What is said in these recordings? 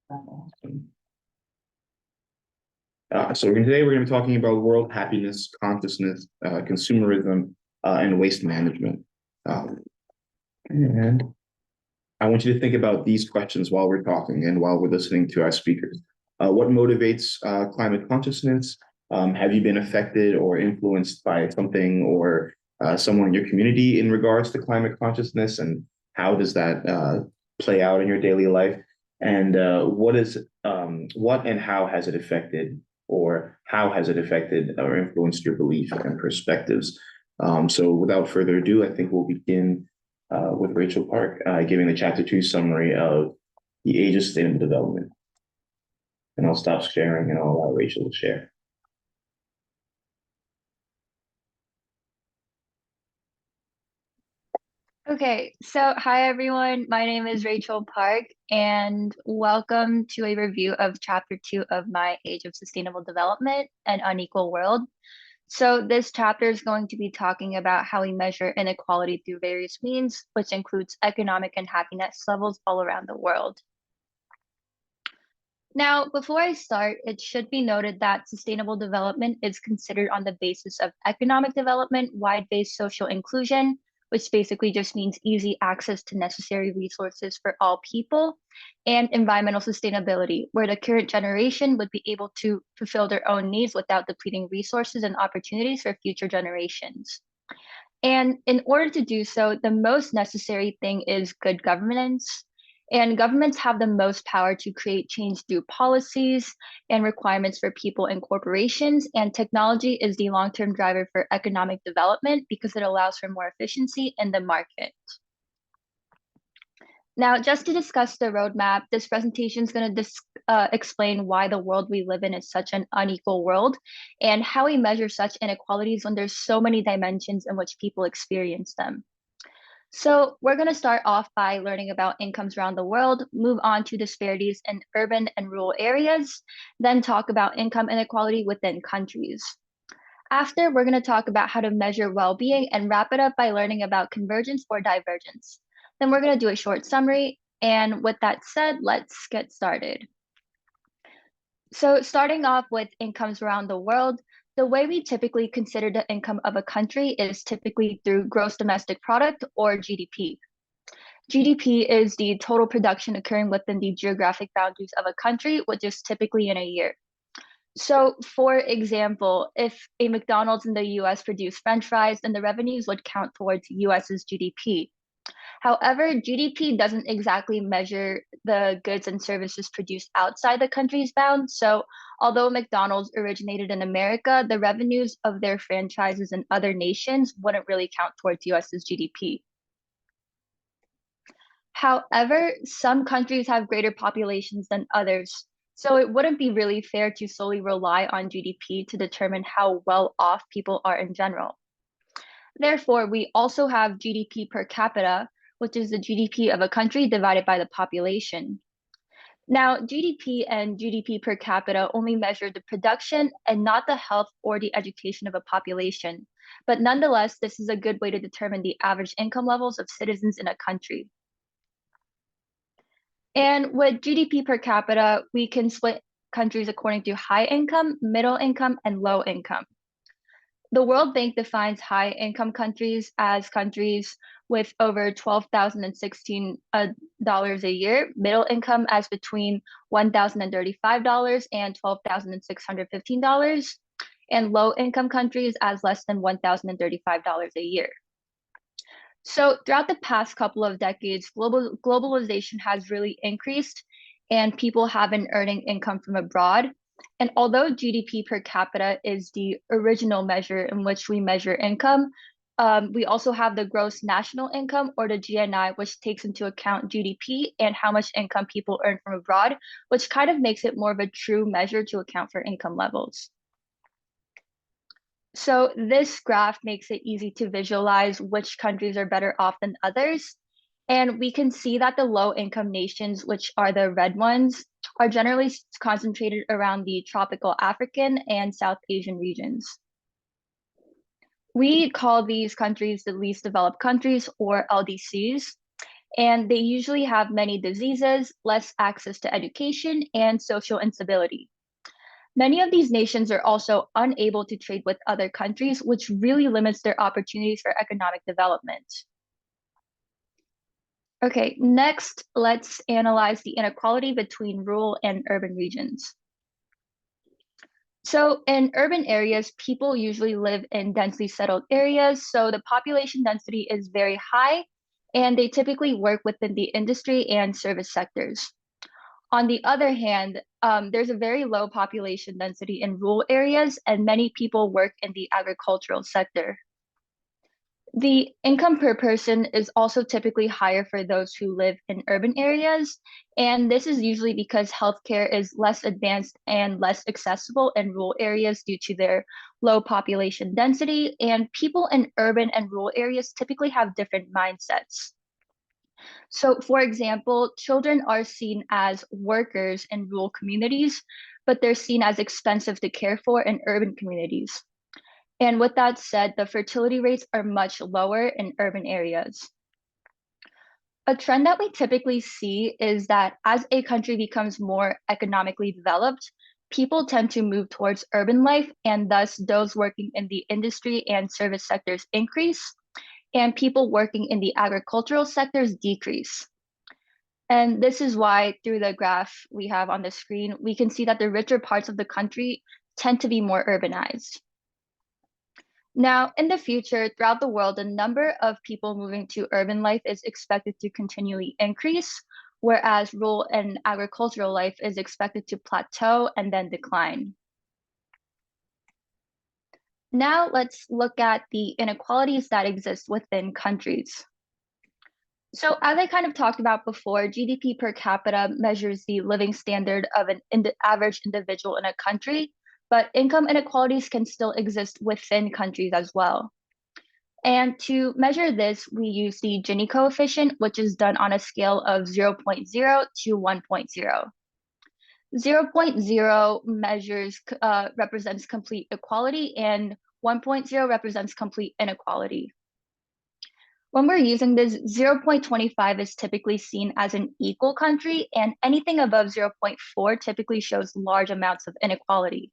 Awesome. Today we're going to be talking about world happiness, consciousness, consumerism, and waste management. And I want you to think about these questions while we're talking and while we're listening to our speakers. What motivates climate consciousness? Have you been affected or influenced by something or someone in your community in regards to climate consciousness? And how does that play out in your daily life? And what and how has it affected, or how has it affected or influenced your beliefs and perspectives? So without further ado, I think we'll begin with Rachel Park, giving the Chapter 2 summary of the Age of Sustainable Development. And I'll stop sharing and I'll allow Rachel to share. Okay, so hi everyone, my name is Rachel Park and welcome to a review of Chapter 2 of my Age of Sustainable Development, An Unequal World. So this chapter is going to be talking about how we measure inequality through various means, which includes economic and happiness levels all around the world. Now, before I start, it should be noted that sustainable development is considered on the basis of economic development, wide-based social inclusion, which basically just means easy access to necessary resources for all people, and environmental sustainability, where the current generation would be able to fulfill their own needs without depleting resources and opportunities for future generations. And in order to do so, the most necessary thing is good governance. And governments have the most power to create change through policies and requirements for people and corporations. And technology is the long-term driver for economic development because it allows for more efficiency in the market. Now, just to discuss the roadmap, this presentation is going to explain why the world we live in is such an unequal world and how we measure such inequalities when there's so many dimensions in which people experience them. So we're going to start off by learning about incomes around the world, move on to disparities in urban and rural areas, then talk about income inequality within countries. After, we're going to talk about how to measure well-being and wrap it up by learning about convergence or divergence. Then we're going to do a short summary. And with that said, let's get started. So starting off with incomes around the world, the way we typically consider the income of a country is typically through gross domestic product or GDP. GDP is the total production occurring within the geographic boundaries of a country, which is typically in a year. So for example, if a McDonald's in the US produced French fries, then the revenues would count towards US's GDP. However, GDP doesn't exactly measure the goods and services produced outside the country's bounds. So although McDonald's originated in America, the revenues of their franchises in other nations wouldn't really count towards US's GDP. However, some countries have greater populations than others. So it wouldn't be really fair to solely rely on GDP to determine how well off people are in general. Therefore, we also have GDP per capita, which is the GDP of a country divided by the population. Now, GDP and GDP per capita only measure the production and not the health or the education of a population. But nonetheless, this is a good way to determine the average income levels of citizens in a country. And with GDP per capita, we can split countries according to high income, middle income, and low income. The World Bank defines high income countries as countries with over $12,016 a year, middle income as between $1,035 and $12,615, and low income countries as less than $1,035 a year. So throughout the past couple of decades, globalization has really increased and people have been earning income from abroad. And although GDP per capita is the original measure in which we measure income, we also have the gross national income, or the GNI, which takes into account GDP and how much income people earn from abroad, which kind of makes it more of a true measure to account for income levels. So this graph makes it easy to visualize which countries are better off than others. And we can see that the low income nations, which are the red ones, are generally concentrated around the tropical African and South Asian regions. We call these countries the least developed countries, or LDCs. and they usually have many diseases, less access to education, and social instability. Many of these nations are also unable to trade with other countries, which really limits their opportunities for economic development. Okay, next, let's analyze the inequality between rural and urban regions. So in urban areas, people usually live in densely settled areas, so the population density is very high, and they typically work within the industry and service sectors. On the other hand, there's a very low population density in rural areas, and many people work in the agricultural sector. The income per person is also typically higher for those who live in urban areas, and this is usually because healthcare is less advanced and less accessible in rural areas due to their low population density, and people in urban and rural areas typically have different mindsets. So, for example, children are seen as workers in rural communities, but they're seen as expensive to care for in urban communities. And with that said, the fertility rates are much lower in urban areas. A trend that we typically see is that as a country becomes more economically developed, people tend to move towards urban life, and thus those working in the industry and service sectors increase, and people working in the agricultural sectors decrease. And this is why, through the graph we have on the screen, we can see that the richer parts of the country tend to be more urbanized. Now, in the future, throughout the world, the number of people moving to urban life is expected to continually increase, whereas rural and agricultural life is expected to plateau and then decline. Now, let's look at the inequalities that exist within countries. So, as I kind of talked about before, GDP per capita measures the living standard of an average individual in a country, but income inequalities can still exist within countries as well. And to measure this, we use the Gini coefficient, which is done on a scale of 0.0 to 1.0. 0.0 represents complete equality, and 1.0 represents complete inequality. When we're using this, 0.25 is typically seen as an equal country, and anything above 0.4 typically shows large amounts of inequality.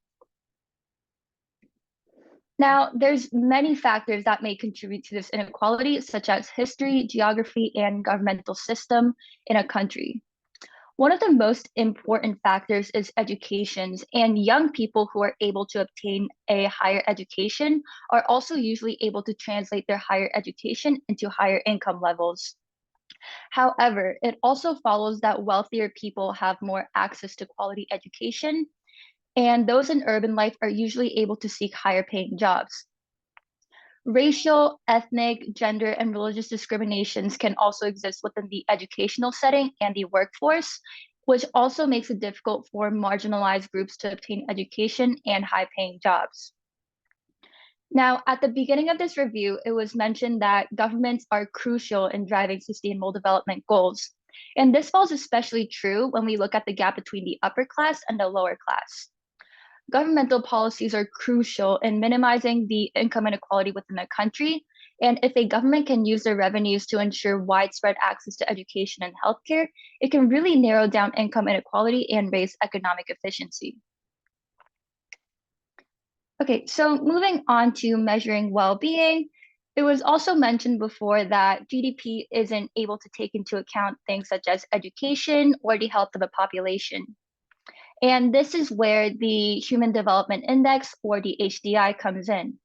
Now, there's many factors that may contribute to this inequality, such as history, geography, and governmental system in a country. One of the most important factors is education, and young people who are able to obtain a higher education are also usually able to translate their higher education into higher income levels. However, it also follows that wealthier people have more access to quality education, and those in urban life are usually able to seek higher paying jobs. Racial, ethnic, gender, and religious discriminations can also exist within the educational setting and the workforce, which also makes it difficult for marginalized groups to obtain education and high paying jobs. Now, at the beginning of this review, it was mentioned that governments are crucial in driving sustainable development goals. And this falls especially true when we look at the gap between the upper class and the lower class. Governmental policies are crucial in minimizing the income inequality within a country. And if a government can use their revenues to ensure widespread access to education and healthcare, it can really narrow down income inequality and raise economic efficiency. Okay, so moving on to measuring well-being, it was also mentioned before that GDP isn't able to take into account things such as education or the health of a population. And this is where the Human Development Index, or the HDI, comes in.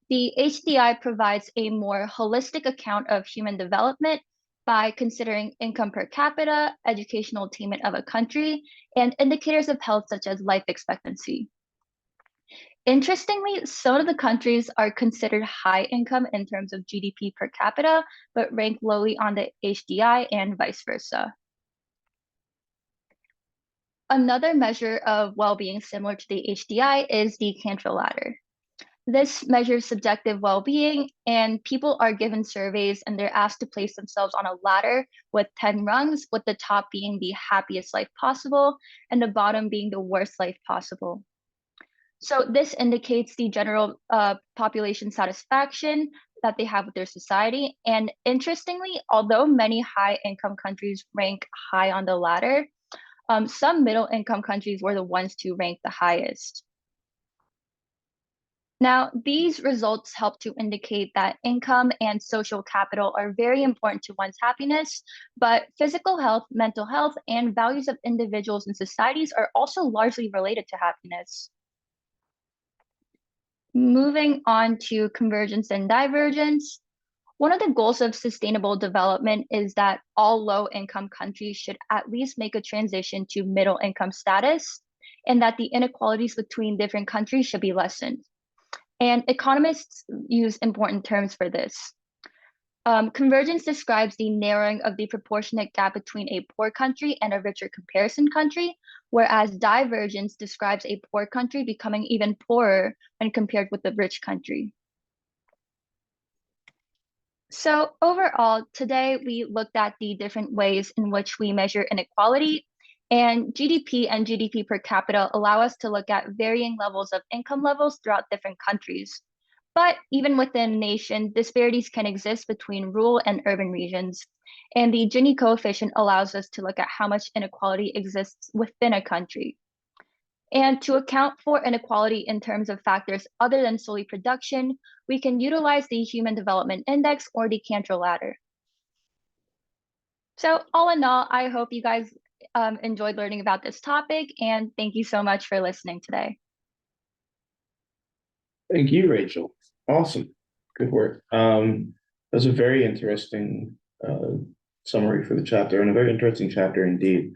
The HDI provides a more holistic account of human development by considering income per capita, educational attainment of a country, and indicators of health such as life expectancy. Interestingly, some of the countries are considered high income in terms of GDP per capita, but rank lowly on the HDI and vice versa. Another measure of well-being similar to the HDI is the Cantrell ladder. This measures subjective well-being, and people are given surveys and they're asked to place themselves on a ladder with 10 rungs, with the top being the happiest life possible and the bottom being the worst life possible. So this indicates the general population satisfaction, that they have with their society. And interestingly, although many high income countries rank high on the ladder, some middle income countries were the ones to rank the highest. Now, these results help to indicate that income and social capital are very important to one's happiness, but physical health, mental health, and values of individuals and societies are also largely related to happiness. Moving on to convergence and divergence. One of the goals of sustainable development is that all low-income countries should at least make a transition to middle-income status, and that the inequalities between different countries should be lessened. And economists use important terms for this. Convergence describes the narrowing of the proportionate gap between a poor country and a richer comparison country, whereas divergence describes a poor country becoming even poorer when compared with the rich country. So overall, today we looked at the different ways in which we measure inequality, and GDP and GDP per capita allow us to look at varying levels of income levels throughout different countries. But even within a nation, disparities can exist between rural and urban regions. And the Gini coefficient allows us to look at how much inequality exists within a country. And to account for inequality in terms of factors other than solely production, we can utilize the Human Development Index or the Cantor ladder. So all in all, I hope you guys enjoyed learning about this topic, and thank you so much for listening today. Thank you, Rachel. Awesome. Good work. That's a very interesting summary for the chapter, and a very interesting chapter indeed.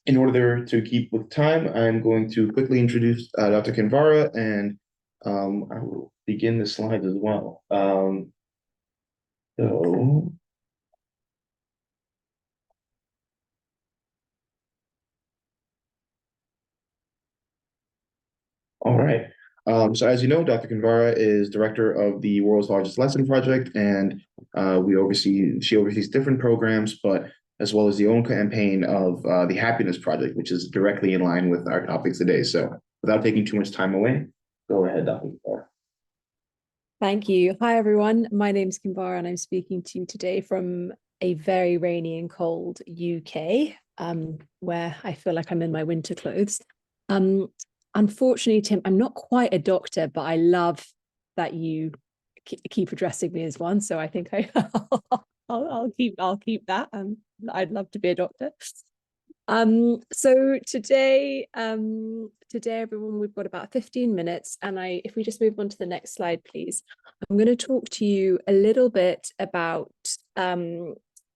In order to keep with time, I'm going to quickly introduce Dr. Kinvara, and I will begin the slides as well. All right. So as you know, Dr. Kinvara is director of the world's largest lesson project, and she oversees different programs, but as well as the own campaign of the Happiness Project, which is directly in line with our topics today. So without taking too much time away, go ahead, Dr. Kinvara. Thank you. Hi, everyone. My name's Kinvara, and I'm speaking to you today from a very rainy and cold UK, where I feel like I'm in my winter clothes. Unfortunately, Tim, I'm not quite a doctor, but I love that you keep addressing me as one. So I think I'll keep that. I'd love to be a doctor. So today, everyone, we've got about 15 minutes, and if we just move on to the next slide, please. I'm going to talk to you a little bit about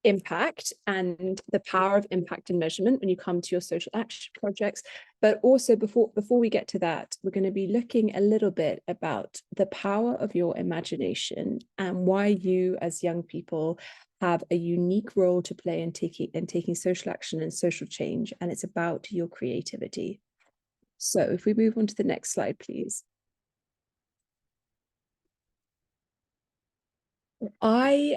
impact and the power of impact and measurement when you come to your social action projects. But also before we get to that, we're going to be looking a little bit about the power of your imagination and why you as young people have a unique role to play in taking social action and social change. And it's about your creativity. So if we move on to the next slide, please. I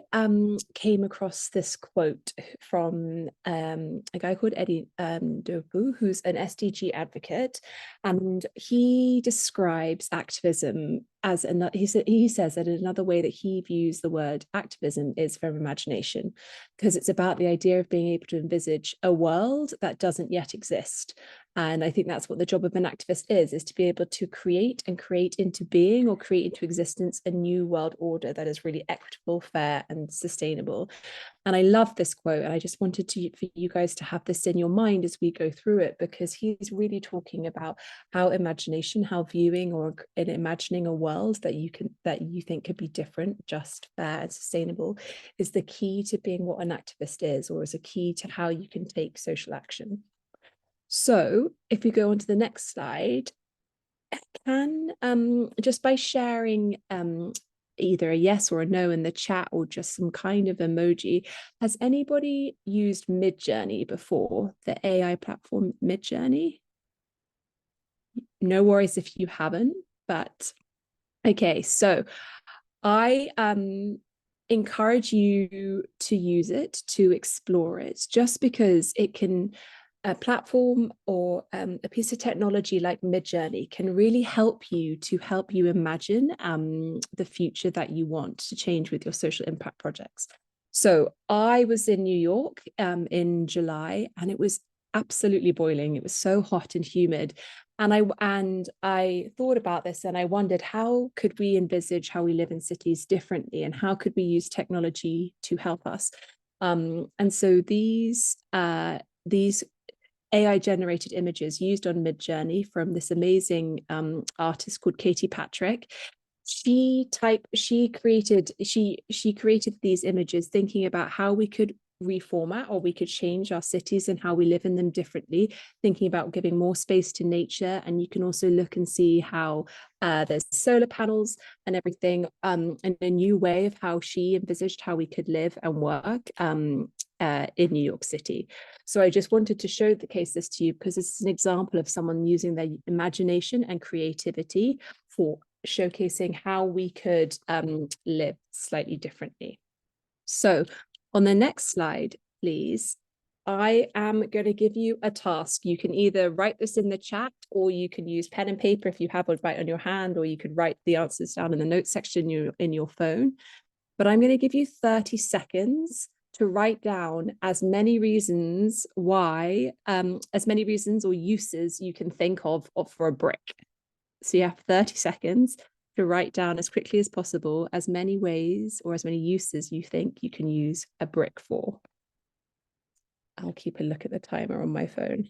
came across this quote from a guy called Eddie Dopu, who's an SDG advocate, and he describes activism as he says that another way that he views the word activism is from imagination, because it's about the idea of being able to envisage a world that doesn't yet exist. And I think that's what the job of an activist is to be able to create into being or create into existence a new world order that is really equitable, fair, and sustainable. And I love this quote, and I just wanted for you guys to have this in your mind as we go through it, because he's really talking about how imagination, how viewing or in imagining a world that you think could be different, just, fair, and sustainable is the key to being what an activist is, or is a key to how you can take social action. So if we go on to the next slide, can just by sharing either a yes or a no in the chat or just some kind of emoji, has anybody used Midjourney before, the AI platform Midjourney? No worries if you haven't, but okay, so I encourage you to use it, to explore it, just because it can a platform or a piece of technology like Midjourney can really help you imagine the future that you want to change with your social impact projects. So I was in New York in July, and it was absolutely boiling. It was so hot and humid. And I thought about this, and I wondered, how could we envisage how we live in cities differently, and how could we use technology to help us? And so these AI generated images used on Midjourney from this amazing artist called Katie Patrick. She created these images thinking about how we could reformat or we could change our cities and how we live in them differently, thinking about giving more space to nature. And you can also look and see how there's solar panels and everything, and a new way of how she envisaged how we could live and work in New York City. So I just wanted to showcase this to you because this is an example of someone using their imagination and creativity for showcasing how we could live slightly differently. So on the next slide, please, I am going to give you a task. You can either write this in the chat, or you can use pen and paper if you have one right on your hand, or you could write the answers down in the notes section in your phone. But I'm going to give you 30 seconds to write down as many reasons why, as many reasons or uses you can think of for a brick. So you have 30 seconds to write down as quickly as possible as many ways or as many uses you think you can use a brick for. I'll keep a look at the timer on my phone.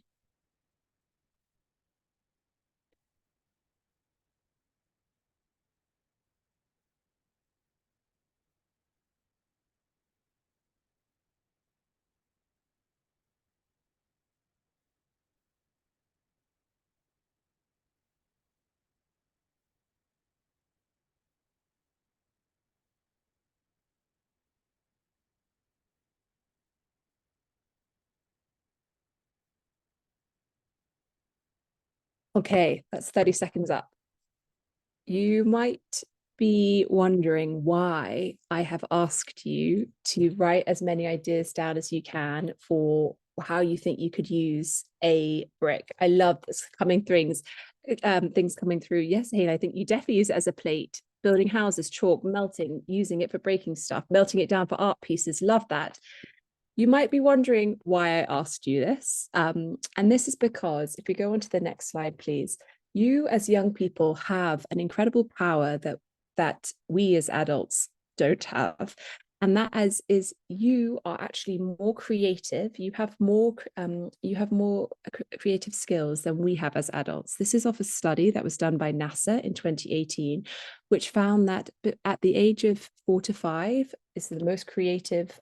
Okay, that's 30 seconds up. You might be wondering why I have asked you to write as many ideas down as you can for how you think you could use a brick. I love this things coming through. Yes, Hayden, I think you definitely use it as a plate, building houses, chalk, melting, using it for breaking stuff, melting it down for art pieces. Love that. You might be wondering why I asked you this. And this is because if we go on to the next slide, please, you as young people have an incredible power that we as adults don't have. And that is you are actually more creative. You have more creative skills than we have as adults. This is off a study that was done by NASA in 2018, which found that at the age of 4 to 5 is the most creative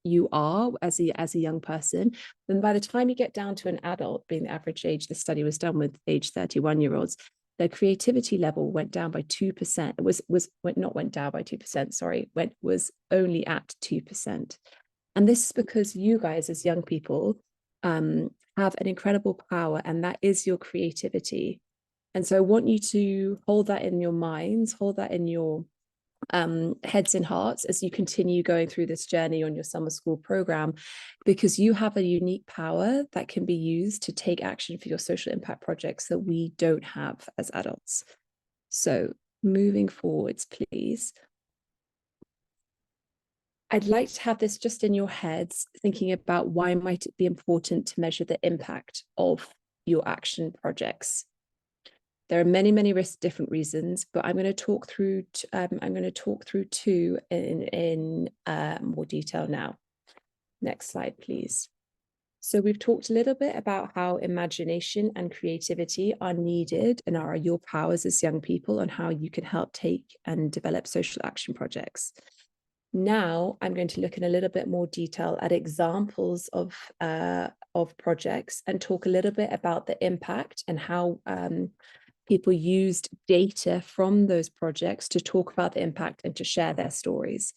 you are as a young person. Then by the time you get down to an adult, being the average age, the study was done with age 31-year-olds, their creativity level went down by 2%. Was only at 2%. And this is because you guys as young people have an incredible power, and that is your creativity. And so I want you to hold that in your minds, hold that in your heads and hearts as you continue going through this journey on your summer school program, because you have a unique power that can be used to take action for your social impact projects that we don't have as adults. So moving forwards, please. I'd like to have this just in your heads, thinking about why might it be important to measure the impact of your action projects. There are many, many different reasons, but I'm going to talk through two in more detail now. Next slide, please. So we've talked a little bit about how imagination and creativity are needed and are your powers as young people, and how you can help take and develop social action projects. Now I'm going to look in a little bit more detail at examples of projects and talk a little bit about the impact and how people used data from those projects to talk about the impact and to share their stories.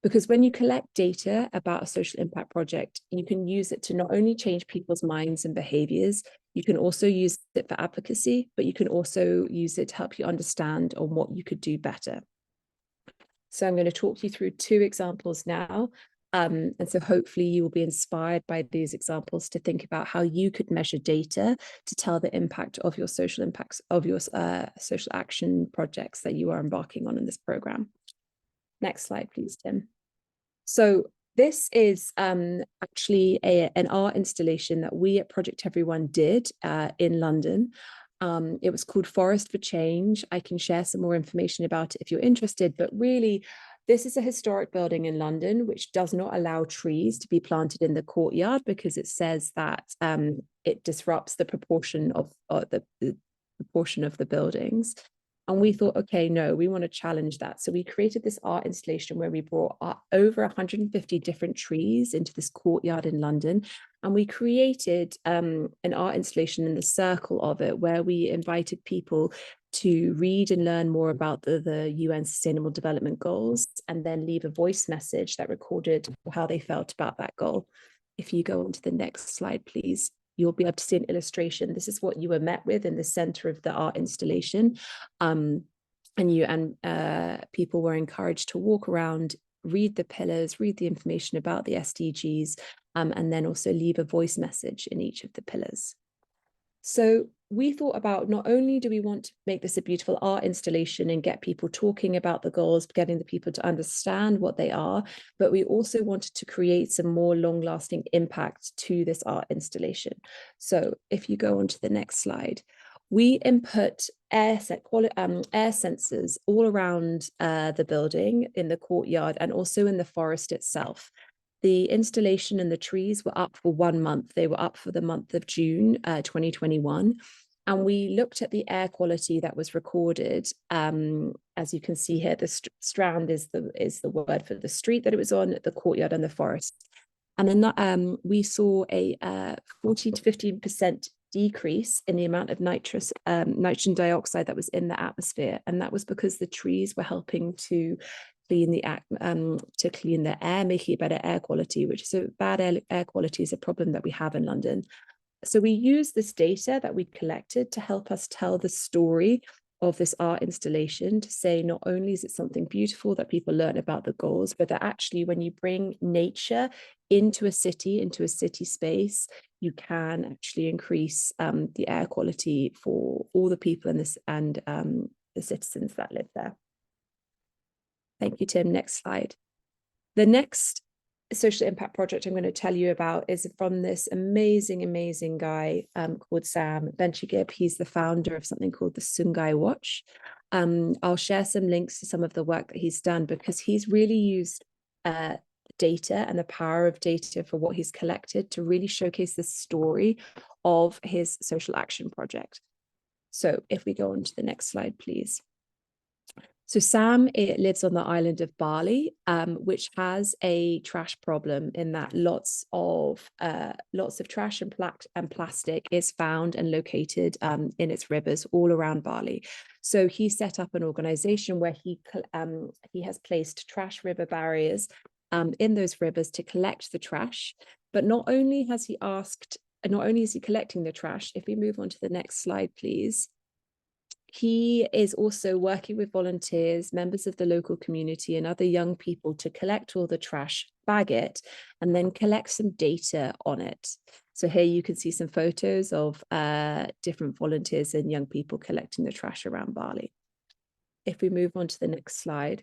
Because when you collect data about a social impact project, you can use it to not only change people's minds and behaviors, you can also use it for advocacy, but you can also use it to help you understand on what you could do better. So I'm going to talk you through two examples now. And so hopefully you will be inspired by these examples to think about how you could measure data to tell the impact of your social impacts of your social action projects that you are embarking on in this program. Next slide, please, Tim. So this is actually an art installation that we at Project Everyone did in London. It was called Forest for Change. I can share some more information about it if you're interested, but really, this is a historic building in London which does not allow trees to be planted in the courtyard because it says that it disrupts the proportion of the proportion of the buildings. And we thought, okay, no, we want to challenge that. So we created this art installation where we brought over 150 different trees into this courtyard in London. And we created an art installation in the circle of it, where we invited people to read and learn more about the UN Sustainable Development Goals, and then leave a voice message that recorded how they felt about that goal. If you go on to the next slide, please, you'll be able to see an illustration. This is what you were met with in the center of the art installation. And people were encouraged to walk around, read the pillars, read the information about the SDGs, and then also leave a voice message in each of the pillars. So we thought about, not only do we want to make this a beautiful art installation and get people talking about the goals, getting the people to understand what they are, but we also wanted to create some more long-lasting impact to this art installation. So if you go on to the next slide, we input air sensors all around the building, in the courtyard, and also in the forest itself. The installation and the trees were up for 1 month. They were up for the month of June 2021. And we looked at the air quality that was recorded. As you can see here, the strand is the word for the street that it was on, the courtyard and the forest. And then we saw a 14 to 15% decrease in the amount of nitrogen dioxide that was in the atmosphere. And that was because the trees were helping to clean the air, making it better air quality, which is bad air quality is a problem that we have in London. So we use this data that we collected to help us tell the story of this art installation, to say not only is it something beautiful that people learn about the goals, but that actually when you bring nature into a city space, you can actually increase the air quality for all the people in this and the citizens that live there. Thank you, Tim. Next slide. The next social impact project I'm going to tell you about is from this amazing guy called Sam Benchigib. He's the founder of something called the Sungai Watch. I'll share some links to some of the work that he's done, because he's really used data and the power of data for what he's collected to really showcase the story of his social action project. So if we go on to the next slide, please. So Sam lives on the island of Bali, which has a trash problem, in that lots of trash and plastic is found and located in its rivers all around Bali. So he set up an organization where he has placed trash river barriers in those rivers to collect the trash. But not only is he collecting the trash, if we move on to the next slide, please. He is also working with volunteers, members of the local community and other young people to collect all the trash, bag it, and then collect some data on it. So here you can see some photos of different volunteers and young people collecting the trash around Bali. If we move on to the next slide.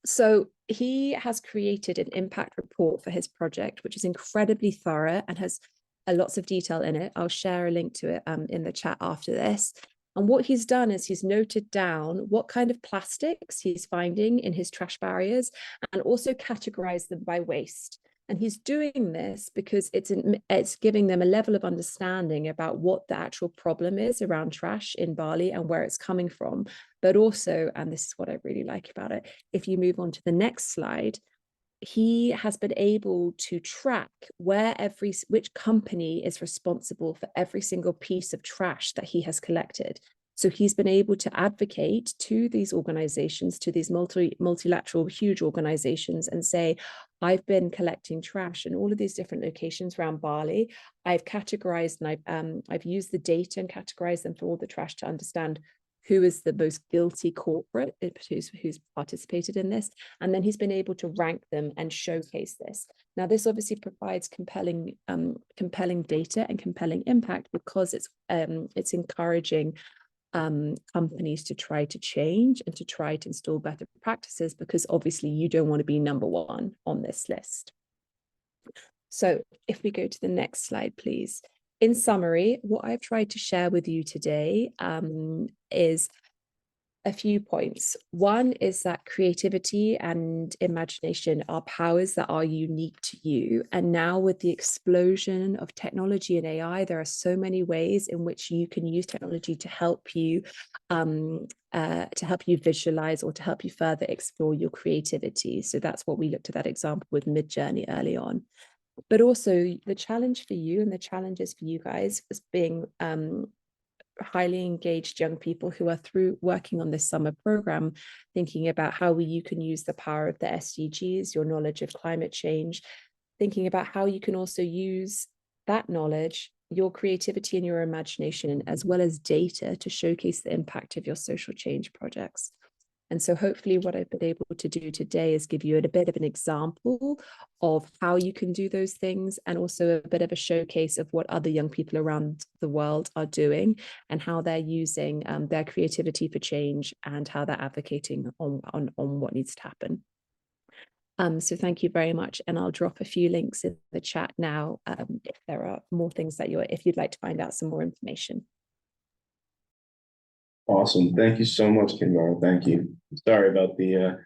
So he has created an impact report for his project, which is incredibly thorough and has lots of detail in it. I'll share a link to it in the chat after this. And what he's done is he's noted down what kind of plastics he's finding in his trash barriers, and also categorized them by waste. And he's doing this because it's giving them a level of understanding about what the actual problem is around trash in Bali and where it's coming from. But also, and this is what I really like about it, if you move on to the next slide, he has been able to track which company is responsible for every single piece of trash that he has collected. So he's been able to advocate to these organizations, to these multilateral huge organizations, and say, I've been collecting trash in all of these different locations around Bali. I've categorized and I've used the data and categorized them for all the trash to understand who is the most guilty corporate who's participated in this, and then he's been able to rank them and showcase this. Now, this obviously provides compelling data and compelling impact, because it's encouraging companies to try to change and to try to install better practices, because obviously you don't want to be number one on this list. So if we go to the next slide, please. In summary, what I've tried to share with you today is a few points. One is that creativity and imagination are powers that are unique to you. And now with the explosion of technology and AI, there are so many ways in which you can use technology to help you visualize, or to help you further explore your creativity. So that's what we looked at that example with Midjourney early on. But also the challenge for you, and the challenges for you guys, as being highly engaged young people who are working on this summer program, thinking about how you can use the power of the SDGs, your knowledge of climate change, thinking about how you can also use that knowledge, your creativity and your imagination, as well as data, to showcase the impact of your social change projects. And so hopefully what I've been able to do today is give you a bit of an example of how you can do those things, and also a bit of a showcase of what other young people around the world are doing, and how they're using their creativity for change, and how they're advocating on what needs to happen. So thank you very much. And I'll drop a few links in the chat now if there are more things that if you'd like to find out some more information. Awesome. Thank you so much, Kinvara. Thank you. Sorry about the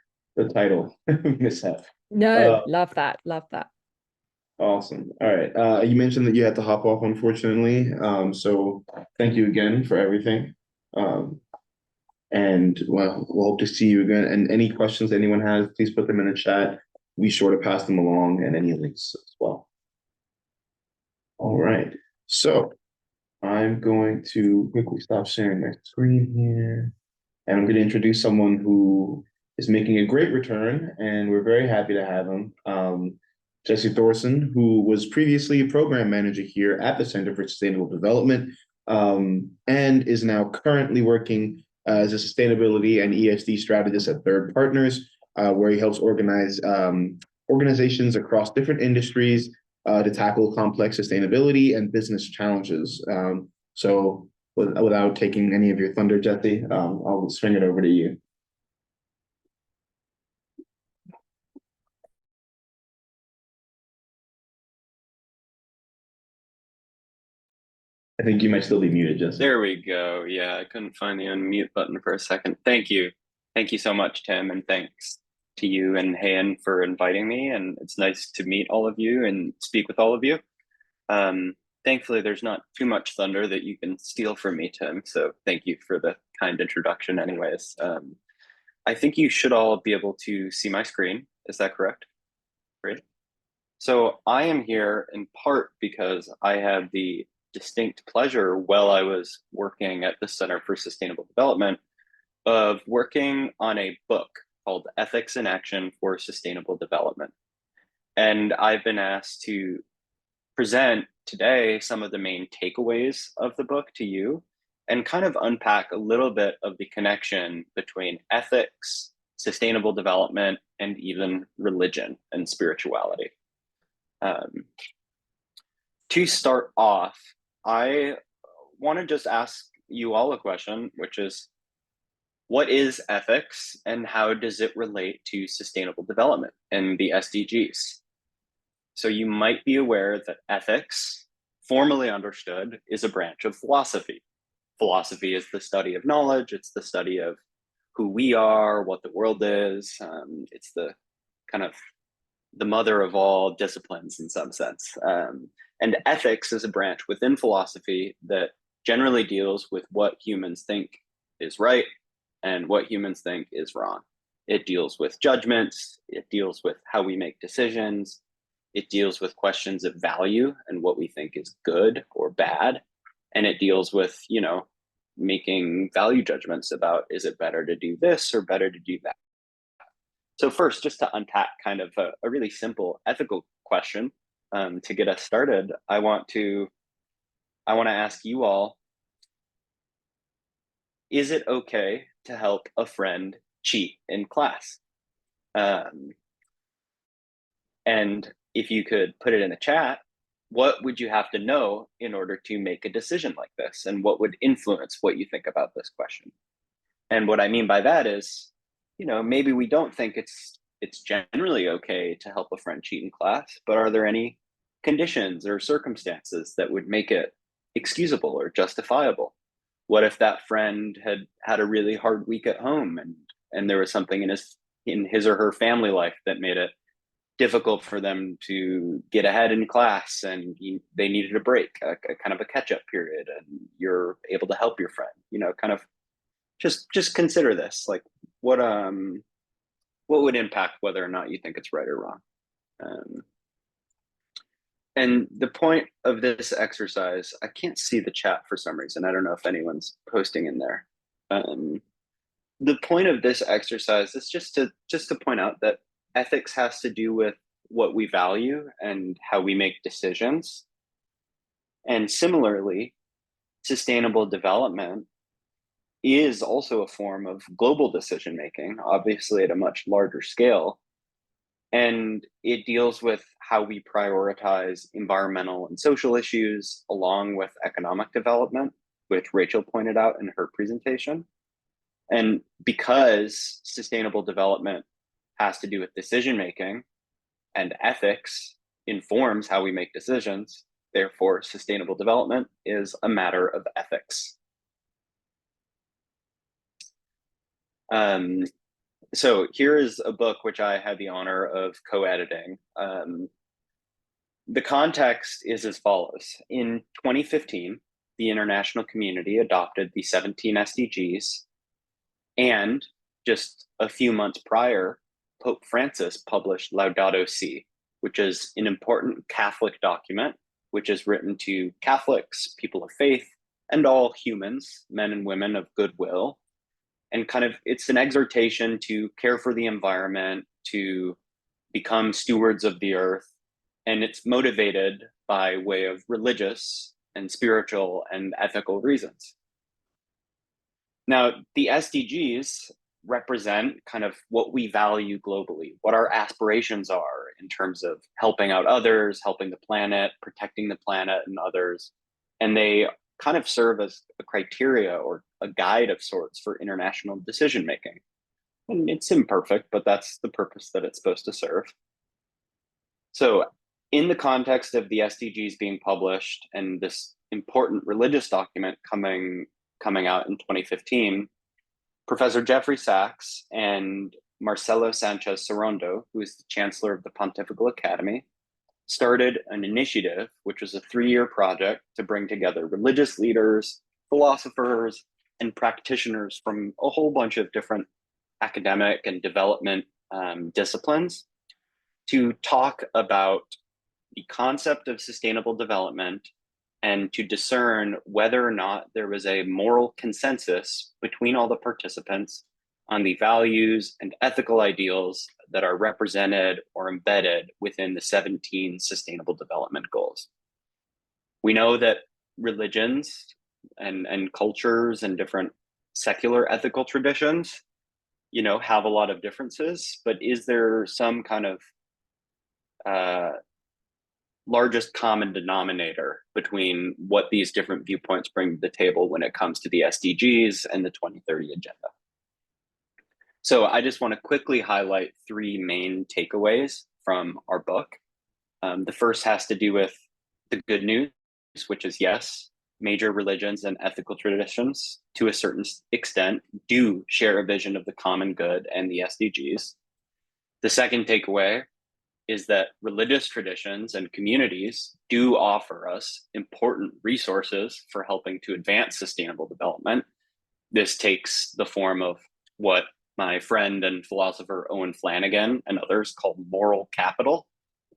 title mishap. No, love that. Love that. Awesome. All right. You mentioned that you had to hop off, unfortunately. So thank you again for everything. And well, we'll hope to see you again. And any questions anyone has, please put them in the chat. Be sure to pass them along, and any links as well. All right. So I'm going to quickly stop sharing my screen here. And I'm going to introduce someone who is making a great return, and we're very happy to have him. Jesse Thorson, who was previously a program manager here at the Center for Sustainable Development, and is now currently working as a sustainability and ESG strategist at Third Partners, where he helps organize organizations across different industries to tackle complex sustainability and business challenges. So without taking any of your thunder, Jesse, I'll swing it over to you. I think you might still be muted, Jesse. There we go. Yeah, I couldn't find the unmute button for a second. Thank you. Thank you so much, Tim, and thanks to you and Han for inviting me. And it's nice to meet all of you and speak with all of you. Thankfully, there's not too much thunder that you can steal from me, Tim. So thank you for the kind introduction anyways. I think you should all be able to see my screen. Is that correct? Great. So I am here in part because I had the distinct pleasure, while I was working at the Center for Sustainable Development, of working on a book called Ethics in Action for Sustainable Development. And I've been asked to present today some of the main takeaways of the book to you, and kind of unpack a little bit of the connection between ethics, sustainable development, and even religion and spirituality. To start off, I want to just ask you all a question, which is, what is ethics and how does it relate to sustainable development and the SDGs? So you might be aware that ethics, formally understood, is a branch of philosophy. Philosophy is the study of knowledge. It's the study of who we are, what the world is. It's the kind of the mother of all disciplines in some sense. And ethics is a branch within philosophy that generally deals with what humans think is right and what humans think is wrong. It deals with judgments. It deals with how we make decisions. It deals with questions of value and what we think is good or bad. And it deals with, making value judgments about, is it better to do this or better to do that? So first, just to unpack kind of a really simple ethical question to get us started, I want to ask you all, is it okay to help a friend cheat in class? And if you could put it in the chat, what would you have to know in order to make a decision like this? And what would influence what you think about this question? And what I mean by that is, maybe we don't think it's generally okay to help a friend cheat in class, but are there any conditions or circumstances that would make it excusable or justifiable? What if that friend had a really hard week at home, and there was something in his or her family life that made it difficult for them to get ahead in class, and they needed a break, a kind of a catch-up period, and you're able to help your friend, kind of just consider this, like what would impact whether or not you think it's right or wrong. And the point of this exercise, I can't see the chat for some reason. I don't know if anyone's posting in there. The point of this exercise is just to point out that ethics has to do with what we value and how we make decisions. And similarly, sustainable development is also a form of global decision making, obviously at a much larger scale. And it deals with how we prioritize environmental and social issues along with economic development, which Rachel pointed out in her presentation. And because sustainable development has to do with decision making, and ethics informs how we make decisions, therefore sustainable development is a matter of ethics. So here is a book which I had the honor of co-editing. The context is as follows. In 2015, the international community adopted the 17 SDGs, and just a few months prior, Pope Francis published Laudato Si, which is an important Catholic document, which is written to Catholics, people of faith, and all humans, men and women of goodwill. And kind of, it's an exhortation to care for the environment, to become stewards of the earth. And it's motivated by way of religious and spiritual and ethical reasons. Now, the SDGs represent kind of what we value globally, what our aspirations are in terms of helping out others, helping the planet, protecting the planet and others. And they kind of serve as a criteria or a guide of sorts for international decision making. And it's imperfect, but that's the purpose that it's supposed to serve. So in the context of the SDGs being published and this important religious document coming out in 2015, Professor Jeffrey Sachs and Marcelo Sanchez Sorondo, who is the Chancellor of the Pontifical Academy, started an initiative, which was a 3-year project to bring together religious leaders, philosophers, and practitioners from a whole bunch of different academic and development disciplines to talk about the concept of sustainable development and to discern whether or not there was a moral consensus between all the participants on the values and ethical ideals that are represented or embedded within the 17 Sustainable Development Goals. We know that religions and cultures and different secular ethical traditions, have a lot of differences, but is there some kind of largest common denominator between what these different viewpoints bring to the table when it comes to the SDGs and the 2030 agenda? So I just want to quickly highlight 3 main takeaways from our book. The first has to do with the good news, which is yes, major religions and ethical traditions to a certain extent do share a vision of the common good and the SDGs. The second takeaway is that religious traditions and communities do offer us important resources for helping to advance sustainable development. This takes the form of what my friend and philosopher Owen Flanagan and others call moral capital,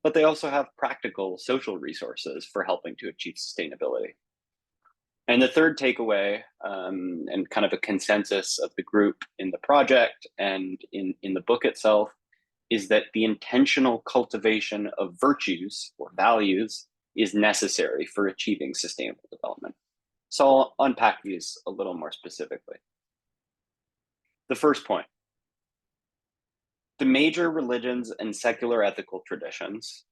but they also have practical social resources for helping to achieve sustainability. And the third takeaway, and kind of a consensus of the group in the project and in the book itself, is that the intentional cultivation of virtues or values is necessary for achieving sustainable development. So I'll unpack these a little more specifically. The first point, the major religions and secular ethical traditions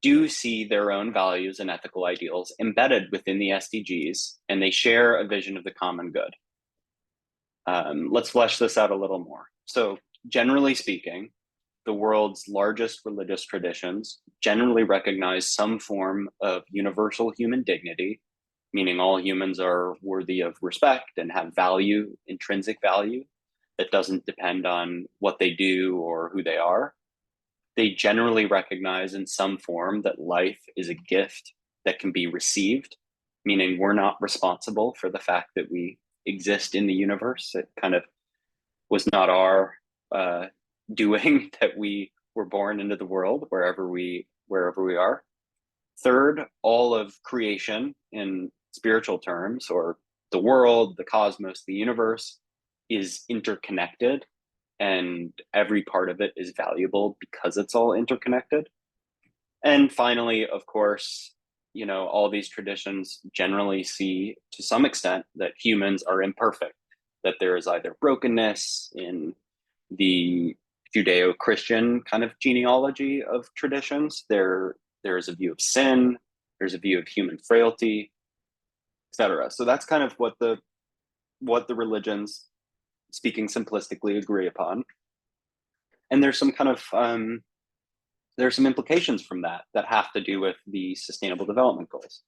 do see their own values and ethical ideals embedded within the SDGs, and they share a vision of the common good. Let's flesh this out a little more. So generally speaking, the world's largest religious traditions generally recognize some form of universal human dignity, meaning all humans are worthy of respect and have value, intrinsic value, that doesn't depend on what they do or who they are. They generally recognize in some form that life is a gift that can be received, meaning we're not responsible for the fact that we exist in the universe. It kind of was not our doing that we were born into the world wherever we are. Third, all of creation in spiritual terms, or the world, the cosmos, the universe, is interconnected, and every part of it is valuable because it's all interconnected. And finally, of course, all these traditions generally see to some extent that humans are imperfect, that there is either brokenness in the Judeo-Christian kind of genealogy of traditions. There is a view of sin, there's a view of human frailty, etc. So that's kind of what the religions, speaking simplistically, agree upon. And there's some kind of there's some implications from that have to do with the Sustainable Development Goals.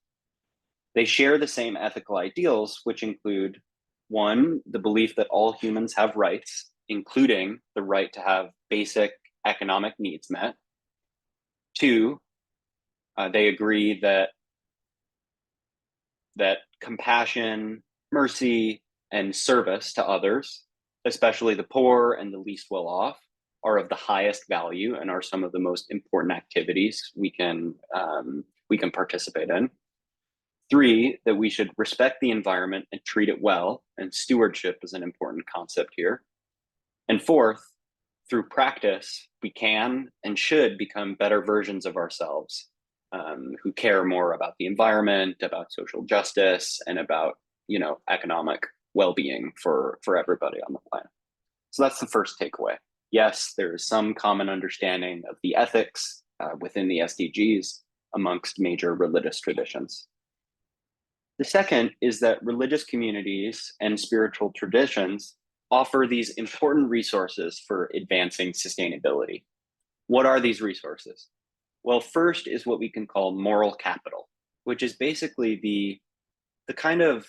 They share the same ethical ideals, which include, one, the belief that all humans have rights, including the right to have basic economic needs met. Two, they agree that compassion, mercy, and service to others, especially the poor and the least well off, are of the highest value and are some of the most important activities we can participate in. Three, that we should respect the environment and treat it well, and stewardship is an important concept here. And fourth, through practice, we can and should become better versions of ourselves, who care more about the environment, about social justice, and about economic well-being for everybody on the planet. So that's the first takeaway. Yes, there is some common understanding of the ethics within the SDGs amongst major religious traditions. The second is that religious communities and spiritual traditions offer these important resources for advancing sustainability. What are these resources? Well, first is what we can call moral capital, which is basically the kind of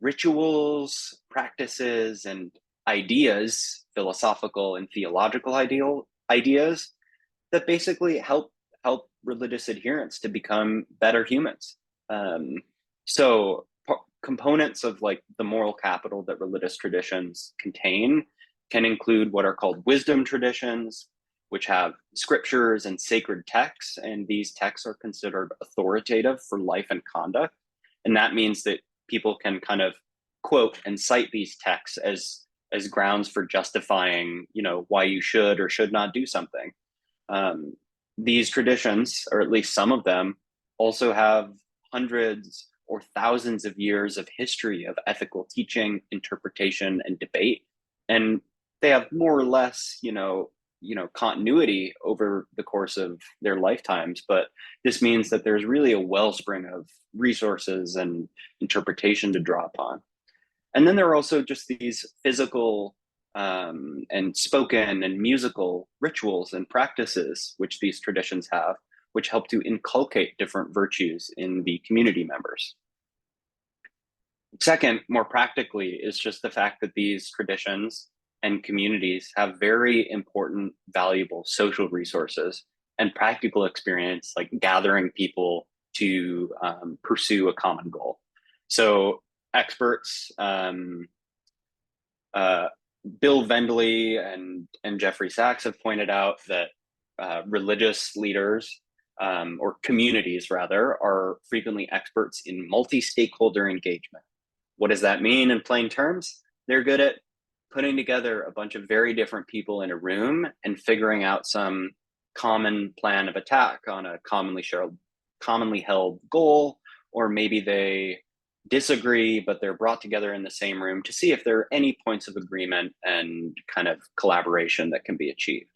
rituals, practices, and ideas, philosophical and theological ideas that basically help religious adherents to become better humans. So components of like the moral capital that religious traditions contain can include what are called wisdom traditions, which have scriptures and sacred texts, and these texts are considered authoritative for life and conduct. And that means that people can kind of quote and cite these texts as grounds for justifying, why you should or should not do something. These traditions, or at least some of them, also have hundreds or thousands of years of history of ethical teaching, interpretation, and debate. And they have more or less, continuity over the course of their lifetimes. But this means that there's really a wellspring of resources and interpretation to draw upon. And then there are also just these physical and spoken and musical rituals and practices, which these traditions have, which help to inculcate different virtues in the community members. Second, more practically, is just the fact that these traditions and communities have very important, valuable social resources and practical experience, like gathering people to pursue a common goal. So experts, Bill Vendley and Jeffrey Sachs have pointed out that religious leaders, or communities rather, are frequently experts in multi-stakeholder engagement. What does that mean in plain terms? They're good at putting together a bunch of very different people in a room and figuring out some common plan of attack on a commonly held goal, or maybe they disagree, but they're brought together in the same room to see if there are any points of agreement and kind of collaboration that can be achieved.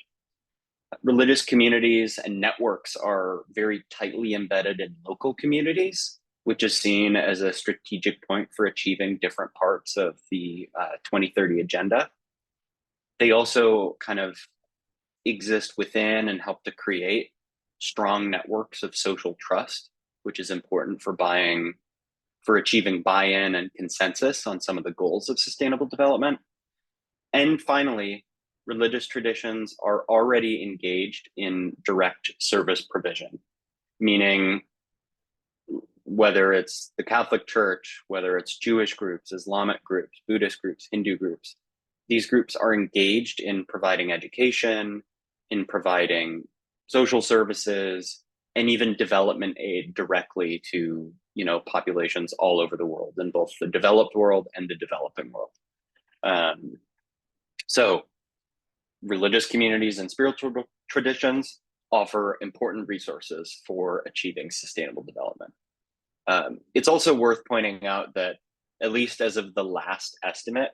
Religious communities and networks are very tightly embedded in local communities, which is seen as a strategic point for achieving different parts of the 2030 agenda. They also kind of exist within and help to create strong networks of social trust, which is important for achieving buy-in and consensus on some of the goals of sustainable development. And finally, religious traditions are already engaged in direct service provision, meaning whether it's the Catholic Church, whether it's Jewish groups, Islamic groups, Buddhist groups, Hindu groups, these groups are engaged in providing education, in providing social services, and even development aid directly to, populations all over the world, in both the developed world and the developing world. So religious communities and spiritual traditions offer important resources for achieving sustainable development. It's also worth pointing out that, at least as of the last estimate,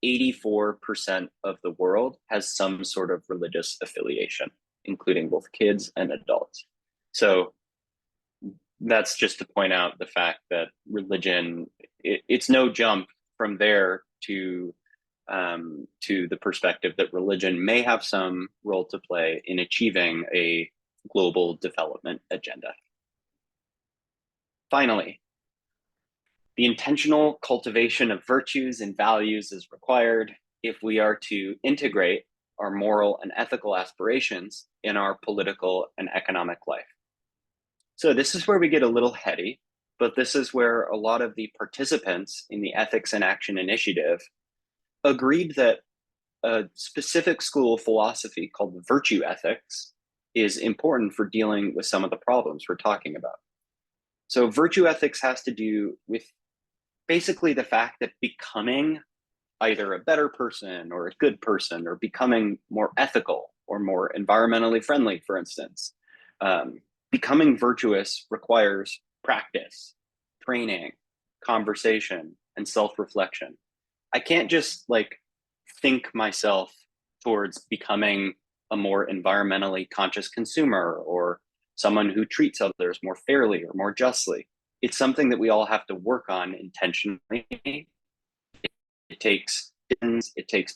84% of the world has some sort of religious affiliation, including both kids and adults. So that's just to point out the fact that religion, it's no jump from there to the perspective that religion may have some role to play in achieving a global development agenda. Finally, the intentional cultivation of virtues and values is required if we are to integrate our moral and ethical aspirations in our political and economic life. So this is where we get a little heady, but this is where a lot of the participants in the Ethics in Action initiative agreed that a specific school of philosophy called virtue ethics is important for dealing with some of the problems we're talking about. So virtue ethics has to do with basically the fact that becoming either a better person or a good person, or becoming more ethical or more environmentally friendly, for instance, becoming virtuous requires practice, training, conversation, and self-reflection. I can't just think myself towards becoming a more environmentally conscious consumer or someone who treats others more fairly or more justly. It's something that we all have to work on intentionally. It takes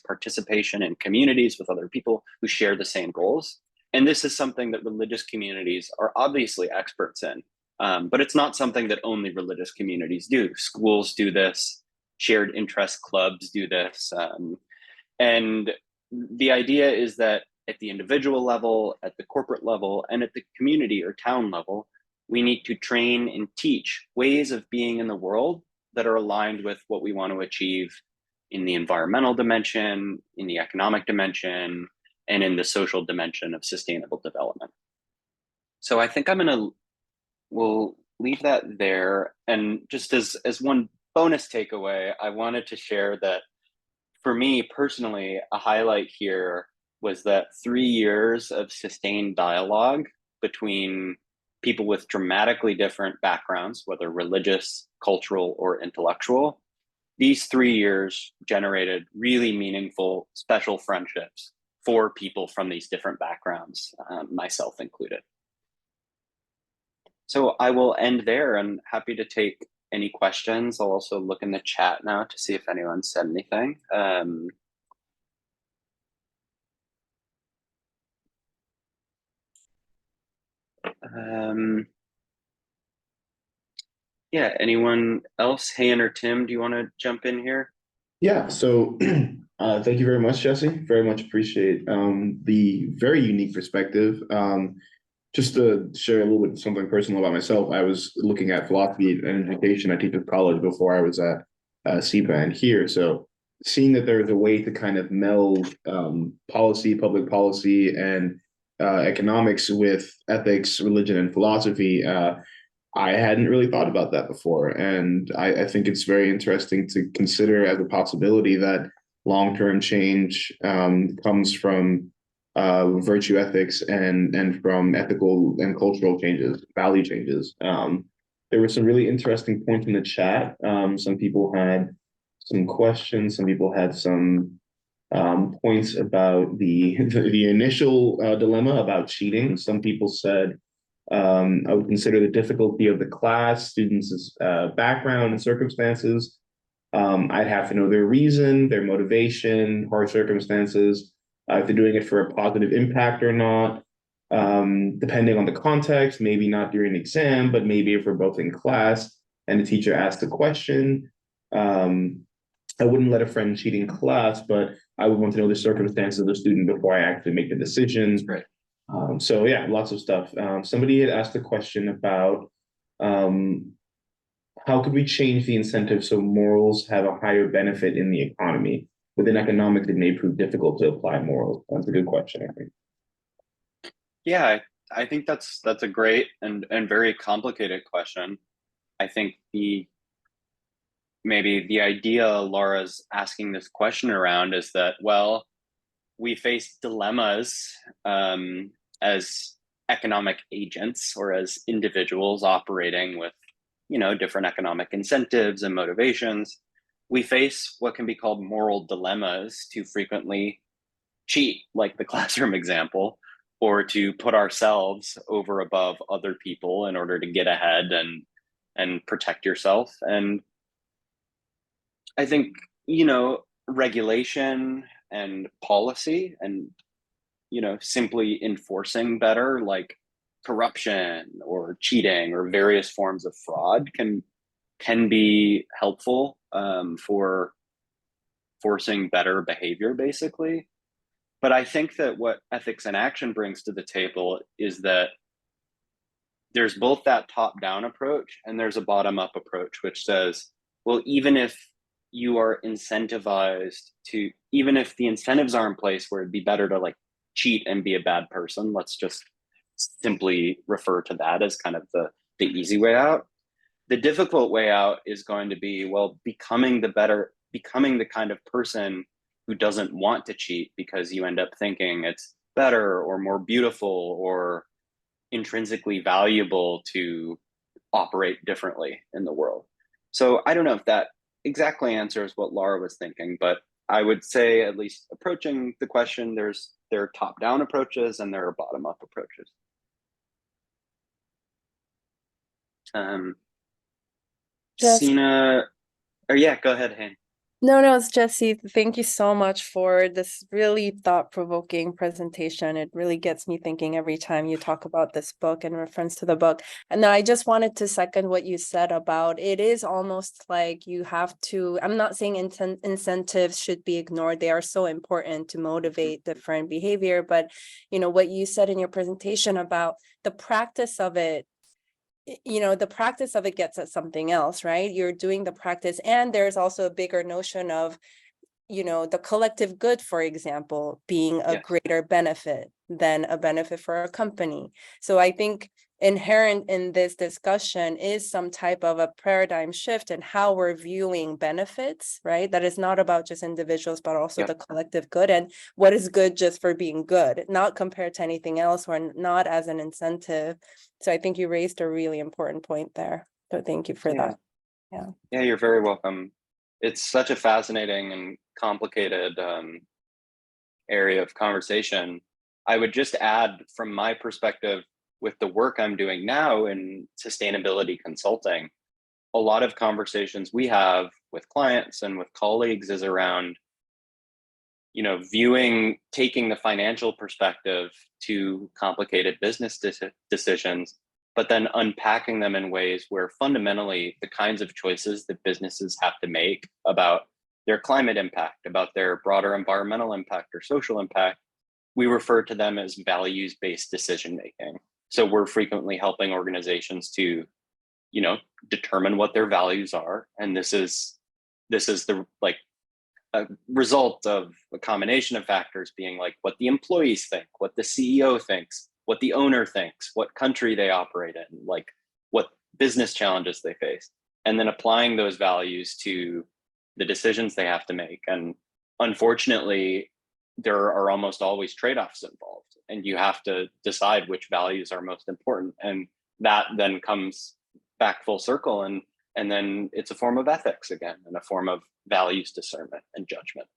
participation in communities with other people who share the same goals. And this is something that religious communities are obviously experts in, but it's not something that only religious communities do. Schools do this, shared interest clubs do this. And the idea is that at the individual level, at the corporate level, and at the community or town level, we need to train and teach ways of being in the world that are aligned with what we want to achieve in the environmental dimension, in the economic dimension, and in the social dimension of sustainable development. So I think we'll leave that there. And just as one bonus takeaway, I wanted to share that for me personally, a highlight here was that 3 years of sustained dialogue between people with dramatically different backgrounds, whether religious, cultural, or intellectual, these 3 years generated really meaningful, special friendships for people from these different backgrounds, myself included. So I will end there and happy to take any questions. I'll also look in the chat now to see if anyone said anything. Yeah, anyone else? Hayan or Tim, do you want to jump in here? Yeah, so thank you very much, Jesse. Very much appreciate the very unique perspective. Just to share a little bit something personal about myself, I was looking at philosophy and education. I teach at college before I was at SEPA and here. So seeing that there is a way to kind of meld policy, public policy, and economics with ethics, religion, and philosophy, I hadn't really thought about that before. And I think it's very interesting to consider as a possibility that long-term change comes from virtue ethics and from ethical and cultural changes, value changes. There were some really interesting points in the chat. Some people had some questions. Some people had some points about the initial dilemma about cheating. Some people said, I would consider the difficulty of the class, students' background and circumstances. I'd have to know their reason, their motivation, hard circumstances, if they're doing it for a positive impact or not. Depending on the context, maybe not during an exam, but maybe if we're both in class and the teacher asked a question. I wouldn't let a friend cheat in class, but I would want to know the circumstances of the student before I actually make the decision. Right. So yeah, lots of stuff. Somebody had asked a question about how could we change the incentive so morals have a higher benefit in the economy? Within economics, it may prove difficult to apply morals. That's a good question, I think. Yeah, I think that's a great and very complicated question. I think maybe the idea Laura's asking this question around is that, well, we face dilemmas as economic agents or as individuals operating with, different economic incentives and motivations. We face what can be called moral dilemmas to frequently cheat, like the classroom example, or to put ourselves over above other people in order to get ahead and protect yourself. And I think, regulation and policy and, simply enforcing better, like corruption or cheating or various forms of fraud can be helpful for forcing better behavior, basically. But I think that what ethics in action brings to the table is that there's both that top-down approach and there's a bottom-up approach, which says, well, even if you are incentivized to, even if the incentives are in place where it'd be better to like cheat and be a bad person, let's just simply refer to that as kind of the easy way out. The difficult way out is going to be, well, becoming the kind of person who doesn't want to cheat because you end up thinking it's better or more beautiful or intrinsically valuable to operate differently in the world. So I don't know if that exactly answers what Laura was thinking, but I would say, at least approaching the question, there are top-down approaches and there are bottom-up approaches. Sina, or yeah, go ahead, Hayne. No, it's Jesse. Thank you so much for this really thought-provoking presentation. It really gets me thinking every time you talk about this book and reference to the book. And I just wanted to second what you said about it is almost like you have to, I'm not saying incentives should be ignored. They are so important to motivate different behavior. But, what you said in your presentation about the practice of it, the practice of it gets at something else, right? You're doing the practice, and there's also a bigger notion of, the collective good, for example, being a greater benefit than a benefit for a company. So I think inherent in this discussion is some type of a paradigm shift in how we're viewing benefits, right? That is not about just individuals, but also the collective good and what is good just for being good, not compared to anything else or not as an incentive. So I think you raised a really important point there. So thank you for that. Yeah, you're very welcome. It's such a fascinating and complicated area of conversation. I would just add, from my perspective, with the work I'm doing now in sustainability consulting, a lot of conversations we have with clients and with colleagues is around, taking the financial perspective to complicated business decisions, but then unpacking them in ways where fundamentally the kinds of choices that businesses have to make about their climate impact, about their broader environmental impact or social impact, we refer to them as values-based decision-making. So we're frequently helping organizations to, determine what their values are. And this is the a result of a combination of factors being like what the employees think, what the CEO thinks, what the owner thinks, what country they operate in, like what business challenges they face, and then applying those values to the decisions they have to make. And unfortunately, there are almost always trade-offs involved, and you have to decide which values are most important. And that then comes back full circle, and then it's a form of ethics again, and a form of values discernment and judgment.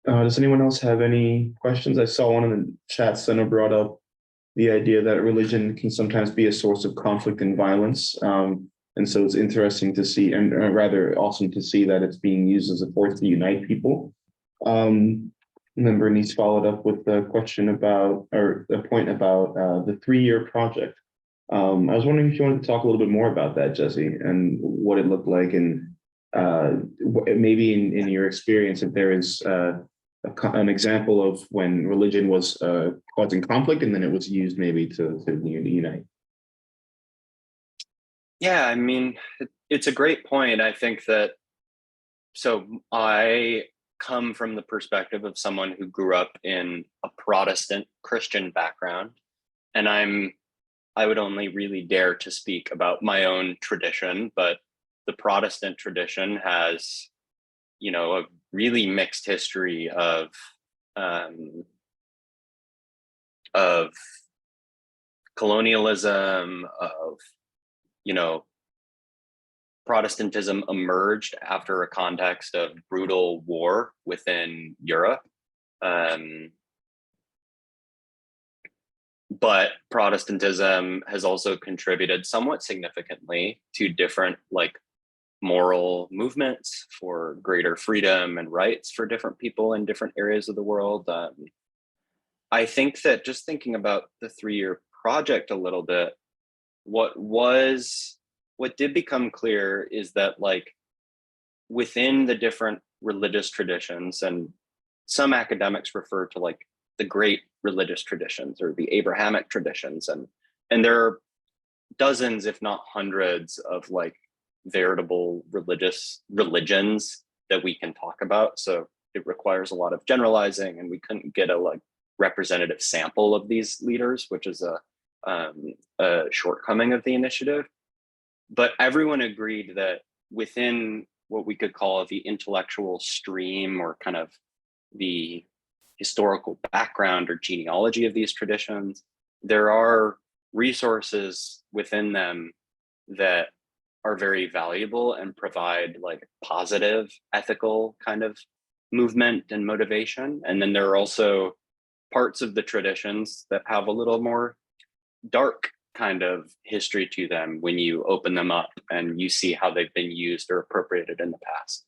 Does anyone else have any questions? I saw one in the chat. Senna brought up the idea that religion can sometimes be a source of conflict and violence. And so it's interesting to see, and rather awesome to see, that it's being used as a force to unite people. And then Bernice followed up with the question about, or the point about the 3-year project. I was wondering if you wanted to talk a little bit more about that, Jesse, and what it looked like, and maybe in your experience, if there is an example of when religion was causing conflict and then it was used maybe to unite. Yeah, I mean, it's a great point. I think that, so I come from the perspective of someone who grew up in a Protestant Christian background, and I would only really dare to speak about my own tradition, but the Protestant tradition has, you know, a really mixed history of colonialism, of, you know, Protestantism emerged after a context of brutal war within Europe. But Protestantism has also contributed somewhat significantly to different, like, moral movements for greater freedom and rights for different people in different areas of the world. I think that just thinking about the 3-year project a little bit, what did become clear is that, like, within the different religious traditions, and some academics refer to, like, the great religious traditions or the Abrahamic traditions, and there are dozens, if not hundreds, of, like, veritable religions that we can talk about. So it requires a lot of generalizing, and we couldn't get a, like, representative sample of these leaders, which is a shortcoming of the initiative. But everyone agreed that within what we could call the intellectual stream, or kind of the historical background or genealogy of these traditions, there are resources within them that are very valuable and provide, like, positive ethical kind of movement and motivation. And then there are also parts of the traditions that have a little more dark kind of history to them when you open them up and you see how they've been used or appropriated in the past.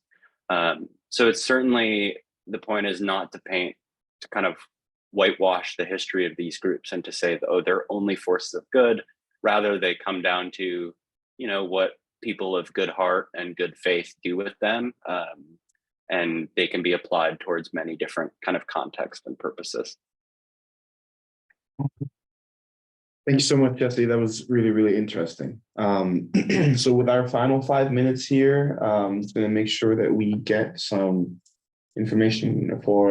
So it's certainly, the point is not to kind of whitewash the history of these groups and to say that, oh, they're only forces of good. Rather, they come down to, you know, what people of good heart and good faith do with them. And they can be applied towards many different kind of contexts and purposes. Thank you so much, Jesse. That was really, really interesting. So with our final 5 minutes here, I'm just going to make sure that we get some information for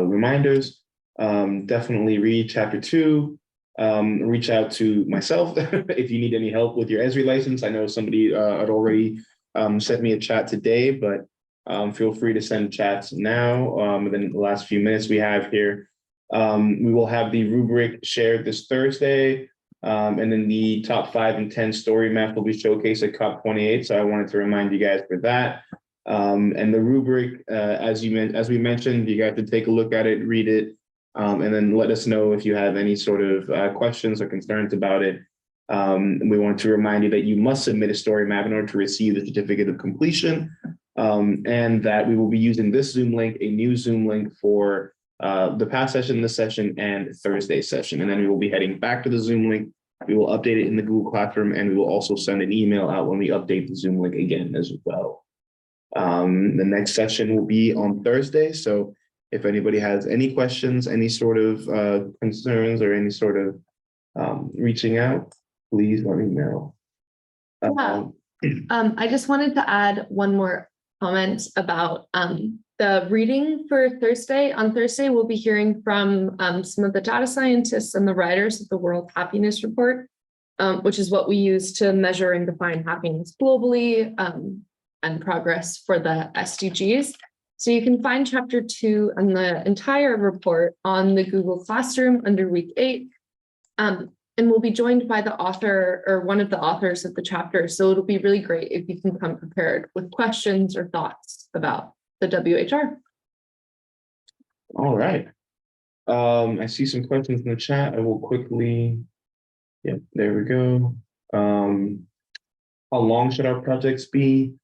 reminders. Definitely read chapter 2. Reach out to myself if you need any help with your ESRI license. I know somebody had already sent me a chat today, but feel free to send chats now. Within the last few minutes we have here. We will have the rubric shared this Thursday, and then the top 5 and 10 story map will be showcased at COP28. So I wanted to remind you guys for that. And the rubric, as we mentioned, you guys can take a look at it, read it, and then let us know if you have any sort of questions or concerns about it. We want to remind you that you must submit a story map in order to receive the certificate of completion, and that we will be using this Zoom link, a new Zoom link, for the past session, this session, and Thursday session. And then we will be heading back to the Zoom link. We will update it in the Google Classroom, and we will also send an email out when we update the Zoom link again as well. The next session will be on Thursday. So if anybody has any questions, any sort of concerns, or any sort of reaching out, please let me know. I just wanted to add one more comment about the reading for Thursday. On Thursday, we'll be hearing from some of the data scientists and the writers of the World Happiness Report, which is what we use to measure and define happiness globally, and progress for the SDGs. So you can find chapter 2 and the entire report on the Google Classroom under week 8. And we'll be joined by the author or one of the authors of the chapter. So it'll be really great if you can come prepared with questions or thoughts about the WHR. All right. I see some questions in the chat. I will quickly, yeah, there we go. How long should our projects be?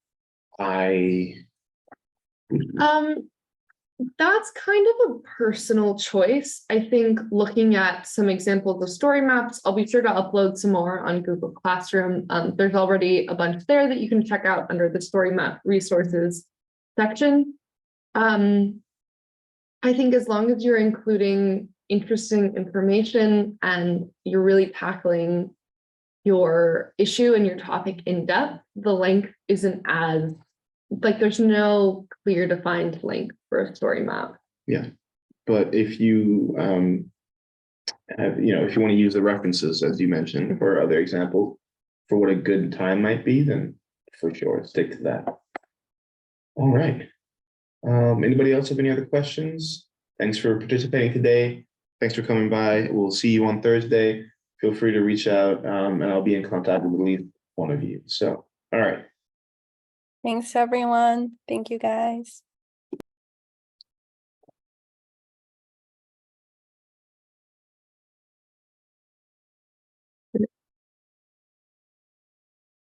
That's kind of a personal choice. I think looking at some examples of story maps, I'll be sure to upload some more on Google Classroom. There's already a bunch there that you can check out under the story map resources section. I think as long as you're including interesting information and you're really tackling your issue and your topic in depth, the length isn't as, like, there's no clear defined length for a story map. Yeah, but if you have, if you want to use the references as you mentioned for other examples for what a good time might be, then for sure stick to that. All right. Anybody else have any other questions? Thanks for participating today. Thanks for coming by. We'll see you on Thursday. Feel free to reach out, and I'll be in contact with at least one of you. So, all right. Thanks, everyone. Thank you, guys.